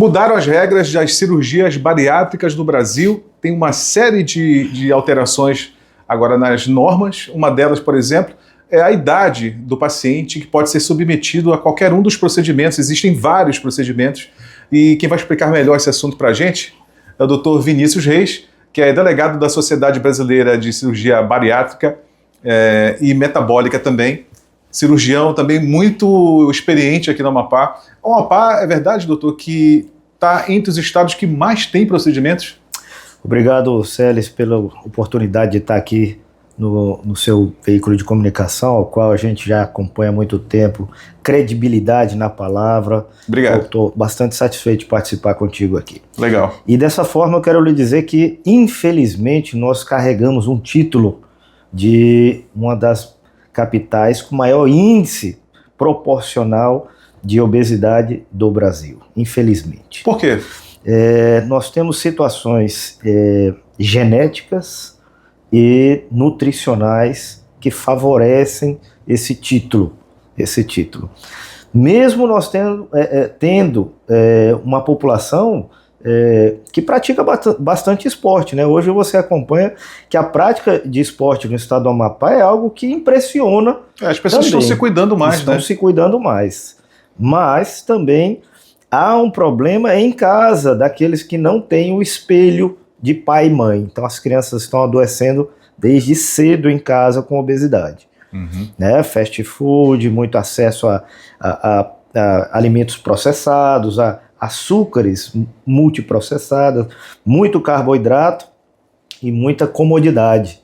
Mudaram as regras das cirurgias bariátricas no Brasil. Tem uma série de alterações agora nas normas. Uma delas, por exemplo, é a idade do paciente que pode ser submetido a qualquer um dos procedimentos. Existem vários procedimentos. E quem vai explicar melhor esse assunto para a gente é o Dr. Vinícius Reis, que é delegado da Sociedade Brasileira de Cirurgia Bariátrica e Metabólica também. Cirurgião também muito experiente aqui no Amapá. O Amapá, é verdade, doutor, que está entre os estados que mais tem procedimentos? Obrigado, Celes, pela oportunidade de estar aqui no seu veículo de comunicação, ao qual a gente já acompanha há muito tempo. Credibilidade na palavra. Obrigado. Estou bastante satisfeito de participar contigo aqui. Legal. E dessa forma eu quero lhe dizer que, infelizmente, nós carregamos um título de uma das capitais com maior índice proporcional de obesidade do Brasil, infelizmente. Por quê? Nós temos situações genéticas e nutricionais que favorecem esse título. Mesmo nós tendo uma população que pratica bastante esporte, né? Hoje você acompanha que a prática de esporte no estado do Amapá é algo que impressiona. As pessoas estão se cuidando mais, estão se cuidando mais. Mas também há um problema em casa daqueles que não têm o espelho de pai e mãe. Então as crianças estão adoecendo desde cedo em casa com obesidade. Né? Fast food, muito acesso a alimentos processados, a açúcares multiprocessados, muito carboidrato e muita comodidade.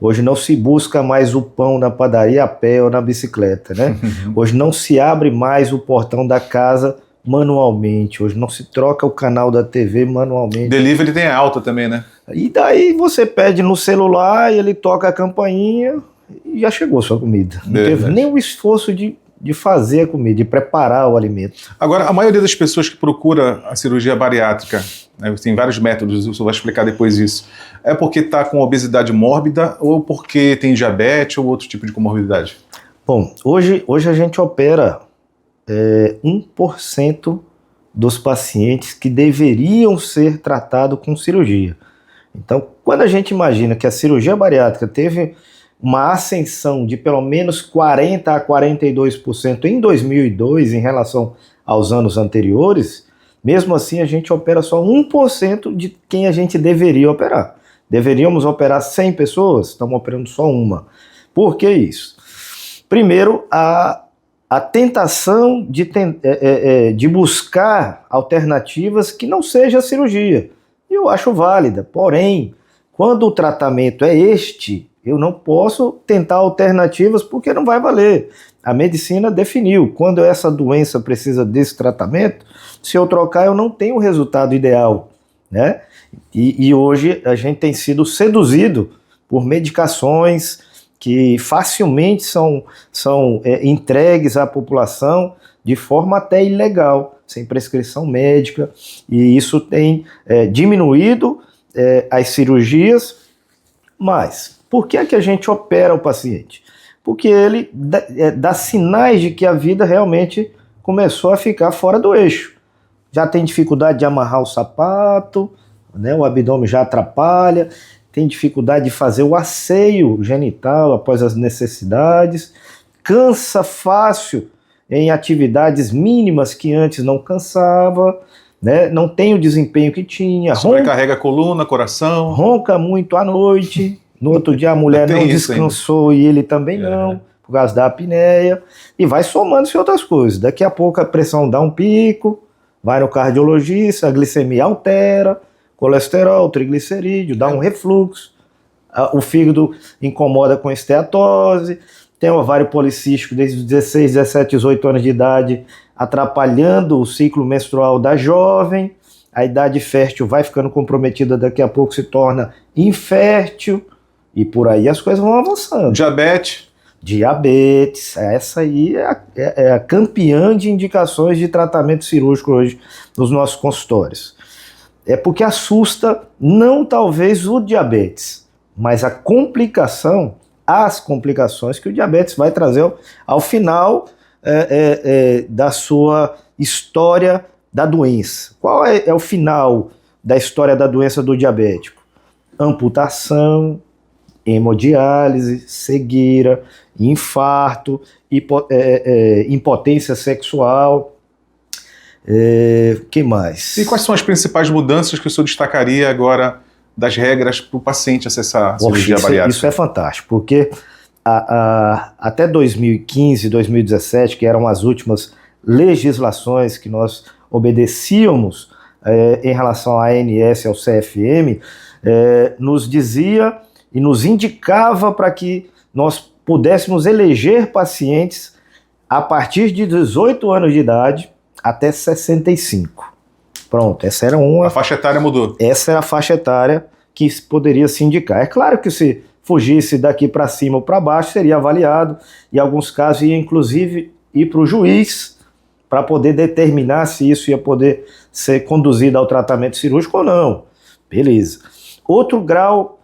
Hoje não se busca mais o pão na padaria a pé ou na bicicleta, né? Hoje não se abre mais o portão da casa manualmente. Hoje não se troca o canal da TV manualmente. Delivery tem alta também, né? E daí você pede no celular e ele toca a campainha e já chegou a sua comida. Não teve nem o esforço de fazer a comida, de preparar o alimento. Agora, a maioria das pessoas que procura a cirurgia bariátrica, né, tem vários métodos, o senhor vai explicar depois isso, é porque está com obesidade mórbida ou porque tem diabetes ou outro tipo de comorbidade? Bom, hoje a gente opera 1% dos pacientes que deveriam ser tratados com cirurgia. Então, quando a gente imagina que a cirurgia bariátrica teve uma ascensão de pelo menos 40% a 42% em 2002 em relação aos anos anteriores, mesmo assim a gente opera só 1% de quem a gente deveria operar. Deveríamos operar 100 pessoas, estamos operando só uma. Por que isso? Primeiro, a tentação de buscar alternativas que não seja a cirurgia. Eu acho válida, porém, quando o tratamento é eu não posso tentar alternativas porque não vai valer. A medicina definiu, quando essa doença precisa desse tratamento, se eu trocar eu não tenho o resultado ideal, né? E hoje a gente tem sido seduzido por medicações que facilmente são entregues à população de forma até ilegal, sem prescrição médica, e isso tem diminuído as cirurgias. Mas por que é que a gente opera o paciente? Porque ele dá sinais de que a vida realmente começou a ficar fora do eixo. Já tem dificuldade de amarrar o sapato, né? O abdômen já atrapalha, tem dificuldade de fazer o asseio genital após as necessidades, cansa fácil em atividades mínimas que antes não cansava, né? Não tem o desempenho que tinha. Sobrecarrega a coluna, coração. Ronca muito à noite. No outro dia a mulher não descansou e ele também não, por causa da apneia. E vai somando-se outras coisas. Daqui a pouco a pressão dá um pico, vai no cardiologista, a glicemia altera, colesterol, triglicerídeo, dá um refluxo. O fígado incomoda com esteatose. Tem o ovário policístico desde os 16, 17, 18 anos de idade, atrapalhando o ciclo menstrual da jovem. A idade fértil vai ficando comprometida, daqui a pouco se torna infértil. E por aí as coisas vão avançando. Diabetes, essa aí é a campeã de indicações de tratamento cirúrgico hoje nos nossos consultórios. É porque assusta não talvez o diabetes, mas as complicações que o diabetes vai trazer ao final da sua história da doença. Qual é o final da história da doença do diabético? Amputação, hemodiálise, cegueira, infarto, impotência sexual. Que mais? E quais são as principais mudanças que o senhor destacaria agora das regras para o paciente acessar a cirurgia bariátrica? Isso é fantástico, porque até 2015, 2017, que eram as últimas legislações que nós obedecíamos em relação à ANS e ao CFM, nos dizia e nos indicava para que nós pudéssemos eleger pacientes a partir de 18 anos de idade até 65. Pronto, essa era uma... A faixa etária mudou. Essa era a faixa etária que poderia se indicar. É claro que se fugisse daqui para cima ou para baixo, seria avaliado, e em alguns casos ia inclusive ir para o juiz para poder determinar se isso ia poder ser conduzido ao tratamento cirúrgico ou não. Beleza. Outro grau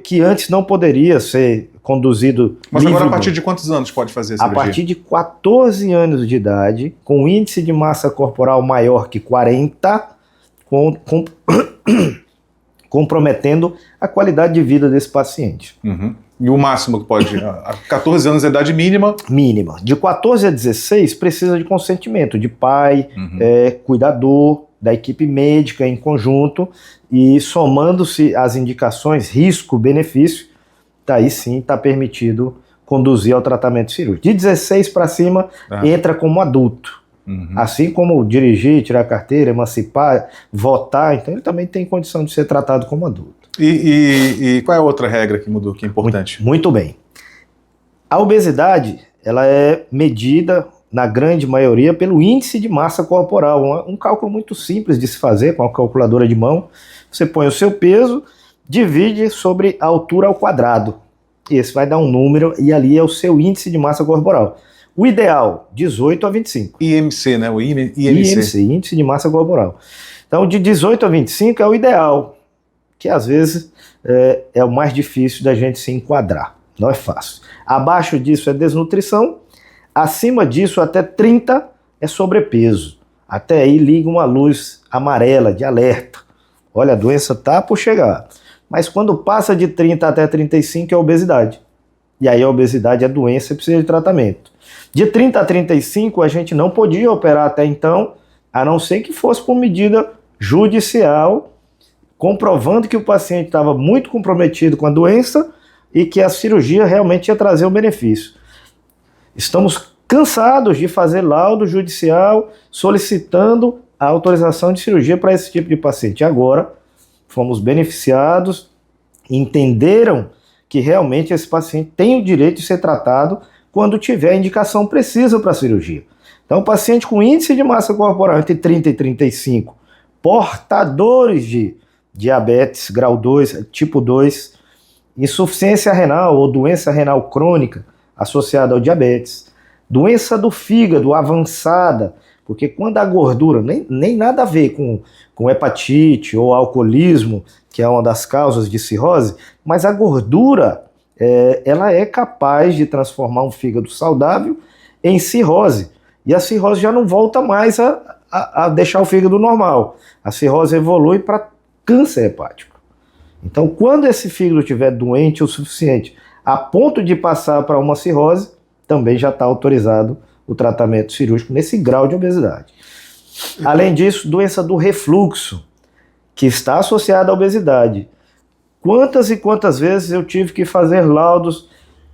que antes não poderia ser conduzido... Mas agora a partir de quantos anos pode fazer a cirurgia? A partir de 14 anos de idade, com índice de massa corporal maior que 40, comprometendo a qualidade de vida desse paciente. Uhum. E o máximo que pode... A 14 anos é a idade mínima? Mínima. De 14 a 16 precisa de consentimento de pai, cuidador, da equipe médica em conjunto, e somando-se as indicações risco-benefício, daí sim está permitido conduzir ao tratamento cirúrgico. De 16 para cima, entra como adulto. Assim como dirigir, tirar carteira, emancipar, votar, então ele também tem condição de ser tratado como adulto. E qual é a outra regra que mudou, que é importante? Muito bem. A obesidade, ela é medida, na grande maioria, pelo índice de massa corporal. Um cálculo muito simples de se fazer com a calculadora de mão. Você põe o seu peso, divide sobre a altura ao quadrado. Esse vai dar um número e ali é o seu índice de massa corporal. O ideal, 18 a 25. IMC, né? O IMC. Índice de massa corporal. Então, de 18 a 25 é o ideal, que às vezes é o mais difícil da gente se enquadrar. Não é fácil. Abaixo disso é desnutrição. Acima disso, até 30 é sobrepeso. Até aí liga uma luz amarela de alerta. Olha, a doença está por chegar. Mas quando passa de 30 até 35 é obesidade. E aí a obesidade é doença e precisa de tratamento. De 30 a 35 a gente não podia operar até então, a não ser que fosse por medida judicial, comprovando que o paciente estava muito comprometido com a doença e que a cirurgia realmente ia trazer o benefício. Estamos cansados de fazer laudo judicial solicitando a autorização de cirurgia para esse tipo de paciente. Agora, fomos beneficiados, entenderam que realmente esse paciente tem o direito de ser tratado quando tiver a indicação precisa para a cirurgia. Então, paciente com índice de massa corporal entre 30 e 35, portadores de diabetes grau 2, tipo 2, insuficiência renal ou doença renal crônica associada ao diabetes, doença do fígado avançada, porque quando a gordura, nem nada a ver com hepatite ou alcoolismo, que é uma das causas de cirrose, mas a gordura, ela é capaz de transformar um fígado saudável em cirrose. E a cirrose já não volta mais a deixar o fígado normal. A cirrose evolui para câncer hepático. Então, quando esse fígado estiver doente o suficiente a ponto de passar para uma cirrose, também já está autorizado o tratamento cirúrgico nesse grau de obesidade. Além disso, doença do refluxo, que está associada à obesidade. Quantas e quantas vezes eu tive que fazer laudos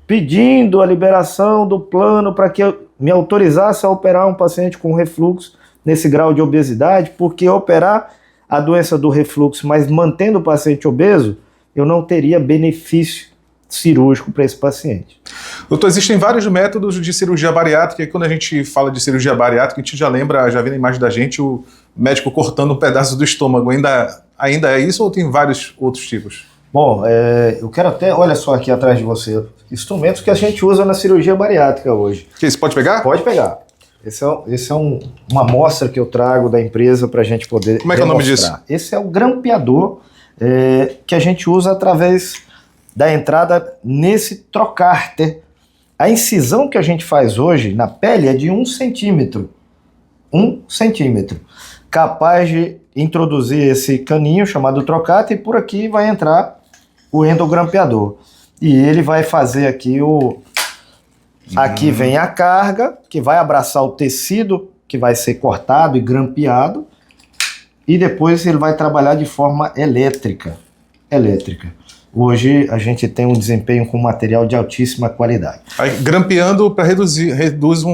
pedindo a liberação do plano para que eu me autorizasse a operar um paciente com refluxo nesse grau de obesidade, porque operar a doença do refluxo, mas mantendo o paciente obeso, eu não teria benefício cirúrgico para esse paciente. Doutor, existem vários métodos de cirurgia bariátrica, e quando a gente fala de cirurgia bariátrica, a gente já lembra, já vê na imagem da gente o médico cortando um pedaço do estômago. Ainda é isso ou tem vários outros tipos? Bom, eu quero até, olha só aqui atrás de você, instrumentos que a gente usa na cirurgia bariátrica hoje. Que isso, pode pegar? Pode pegar. Esse é uma amostra que eu trago da empresa para a gente poder Como é que é o nome disso? Esse é o grampeador que a gente usa através da entrada nesse trocárter A incisão que a gente faz hoje na pele é de 1 centímetro. 1 centímetro. Capaz de introduzir esse caninho chamado trocata e por aqui vai entrar o endogrampeador. E ele vai fazer aqui o... Aqui vem a carga, que vai abraçar o tecido, que vai ser cortado e grampeado. E depois ele vai trabalhar de forma elétrica. Hoje a gente tem um desempenho com material de altíssima qualidade. Aí, grampeando para reduz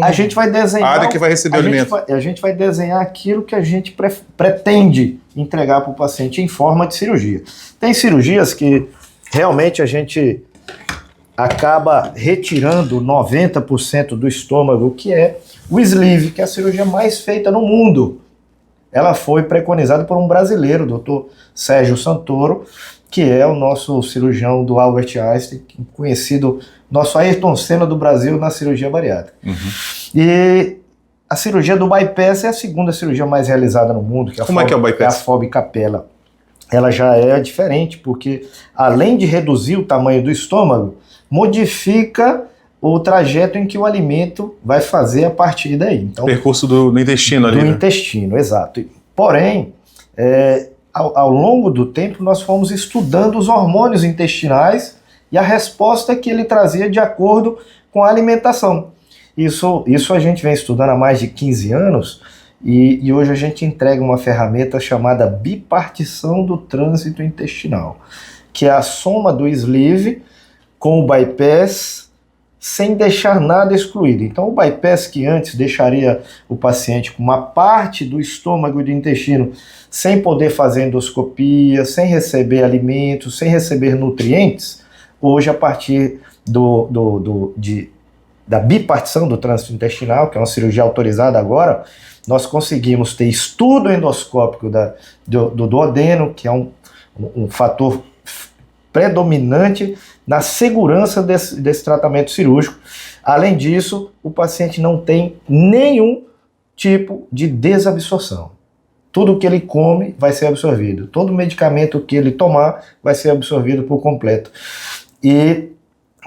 a gente vai desenhar a área que vai receber o alimento. A gente vai desenhar aquilo que a gente pretende entregar para o paciente em forma de cirurgia. Tem cirurgias que realmente a gente acaba retirando 90% do estômago, que é o sleeve, que é a cirurgia mais feita no mundo. Ela foi preconizada por um brasileiro, o Dr. Sérgio Santoro, que é o nosso cirurgião do Albert Einstein, conhecido, nosso Ayrton Senna do Brasil na cirurgia bariátrica. E a cirurgia do bypass é a segunda cirurgia mais realizada no mundo. Que é Como é que é o bypass? É a FOB Capella. Ela já é diferente, porque além de reduzir o tamanho do estômago, modifica o trajeto em que o alimento vai fazer a partir daí. Então, percurso do intestino ali. Do intestino, exato. Porém, ao longo do tempo, nós fomos estudando os hormônios intestinais e a resposta que ele trazia de acordo com a alimentação. Isso a gente vem estudando há mais de 15 anos e hoje a gente entrega uma ferramenta chamada bipartição do trânsito intestinal, que é a soma do sleeve com o bypass sem deixar nada excluído. Então o bypass, que antes deixaria o paciente com uma parte do estômago e do intestino sem poder fazer endoscopia, sem receber alimentos, sem receber nutrientes, hoje a partir da bipartição do trânsito intestinal, que é uma cirurgia autorizada agora, nós conseguimos ter estudo endoscópico do duodeno, que é um fator predominante na segurança desse tratamento cirúrgico. Além disso, o paciente não tem nenhum tipo de desabsorção. Tudo que ele come vai ser absorvido. Todo medicamento que ele tomar vai ser absorvido por completo. E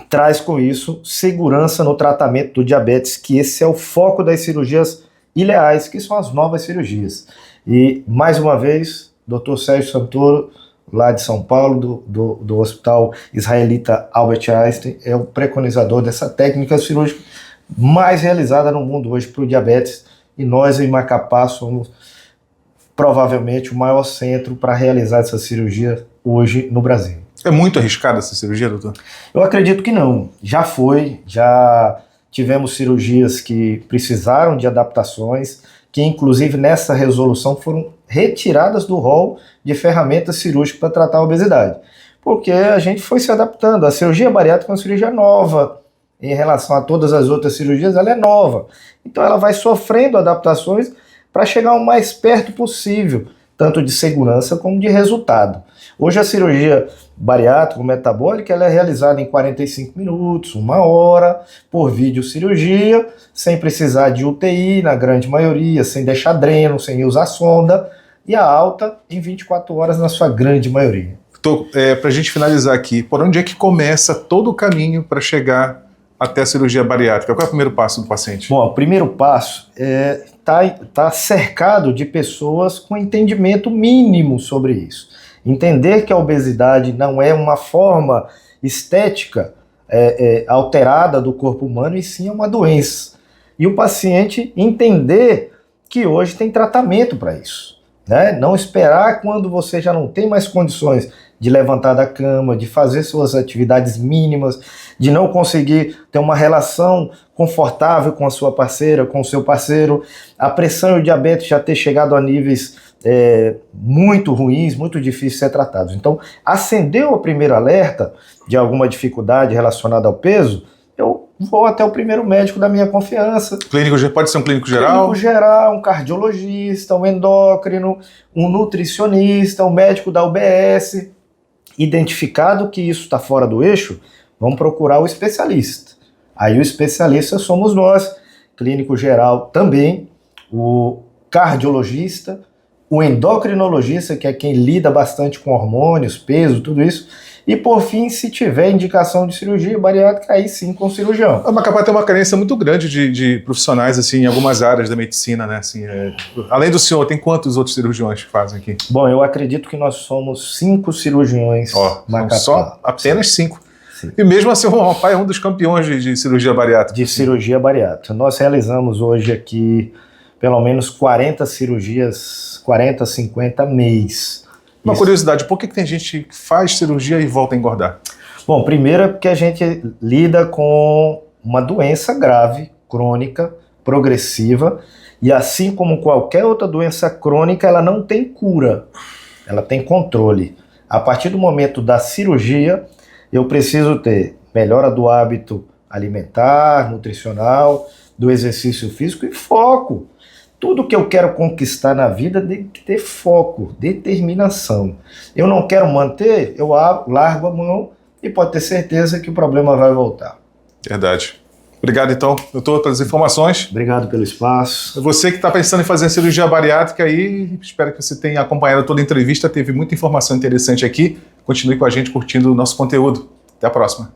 traz com isso segurança no tratamento do diabetes, que esse é o foco das cirurgias ileais, que são as novas cirurgias. E, mais uma vez, Dr. Sérgio Santoro, lá de São Paulo, do Hospital Israelita Albert Einstein, é o preconizador dessa técnica cirúrgica mais realizada no mundo hoje para o diabetes, e nós em Macapá somos provavelmente o maior centro para realizar essa cirurgia hoje no Brasil. É muito arriscada essa cirurgia, doutor? Eu acredito que não. Já tivemos cirurgias que precisaram de adaptações, que inclusive nessa resolução foram retiradas do rol de ferramentas cirúrgicas para tratar a obesidade. Porque a gente foi se adaptando. A cirurgia bariátrica é uma cirurgia nova. Em relação a todas as outras cirurgias, ela é nova. Então ela vai sofrendo adaptações para chegar o mais perto possível, tanto de segurança como de resultado. Hoje a cirurgia bariátrica metabólica ela é realizada em 45 minutos, 1 hora, por videocirurgia, sem precisar de UTI na grande maioria, sem deixar dreno, sem usar sonda, e a alta em 24 horas na sua grande maioria. Para a gente finalizar aqui, por onde é que começa todo o caminho para chegar até a cirurgia bariátrica? Qual é o primeiro passo do paciente? Bom, o primeiro passo é tá cercado de pessoas com entendimento mínimo sobre isso. Entender que a obesidade não é uma forma estética alterada do corpo humano, e sim é uma doença. E o paciente entender que hoje tem tratamento para isso. Né? Não esperar quando você já não tem mais condições de levantar da cama, de fazer suas atividades mínimas, de não conseguir ter uma relação confortável com a sua parceira, com o seu parceiro, a pressão e o diabetes já ter chegado a níveis muito ruins, muito difíceis de ser tratados. Então, acendeu o primeiro alerta de alguma dificuldade relacionada ao peso, eu vou até o primeiro médico da minha confiança. Pode ser um clínico geral? Clínico geral, um cardiologista, um endócrino, um nutricionista, um médico da UBS. Identificado que isso está fora do eixo, vamos procurar o especialista. Aí o especialista somos nós, clínico geral também, o cardiologista, o endocrinologista, que é quem lida bastante com hormônios, peso, tudo isso, E por fim, se tiver indicação de cirurgia bariátrica, aí sim com o cirurgião. A Macapá tem uma carência muito grande de profissionais assim, em algumas áreas da medicina, né? Assim, além do senhor, tem quantos outros cirurgiões que fazem aqui? Bom, eu acredito que nós somos 5 cirurgiões Macapá. Só apenas 5. Sim. E mesmo assim, o Rapai é um dos campeões de cirurgia bariátrica. De cirurgia bariátrica. Nós realizamos hoje aqui pelo menos 40 cirurgias, 40, 50 mês. Uma curiosidade, por que tem gente que faz cirurgia e volta a engordar? Bom, primeiro é porque a gente lida com uma doença grave, crônica, progressiva, e assim como qualquer outra doença crônica, ela não tem cura, ela tem controle. A partir do momento da cirurgia, eu preciso ter melhora do hábito alimentar, nutricional, do exercício físico e foco. Tudo que eu quero conquistar na vida tem que ter foco, determinação. Eu não quero manter, eu largo a mão e pode ter certeza que o problema vai voltar. Verdade. Obrigado, então, doutor, pelas informações. Obrigado pelo espaço. Você que está pensando em fazer cirurgia bariátrica aí, espero que você tenha acompanhado toda a entrevista, teve muita informação interessante aqui. Continue com a gente curtindo o nosso conteúdo. Até a próxima.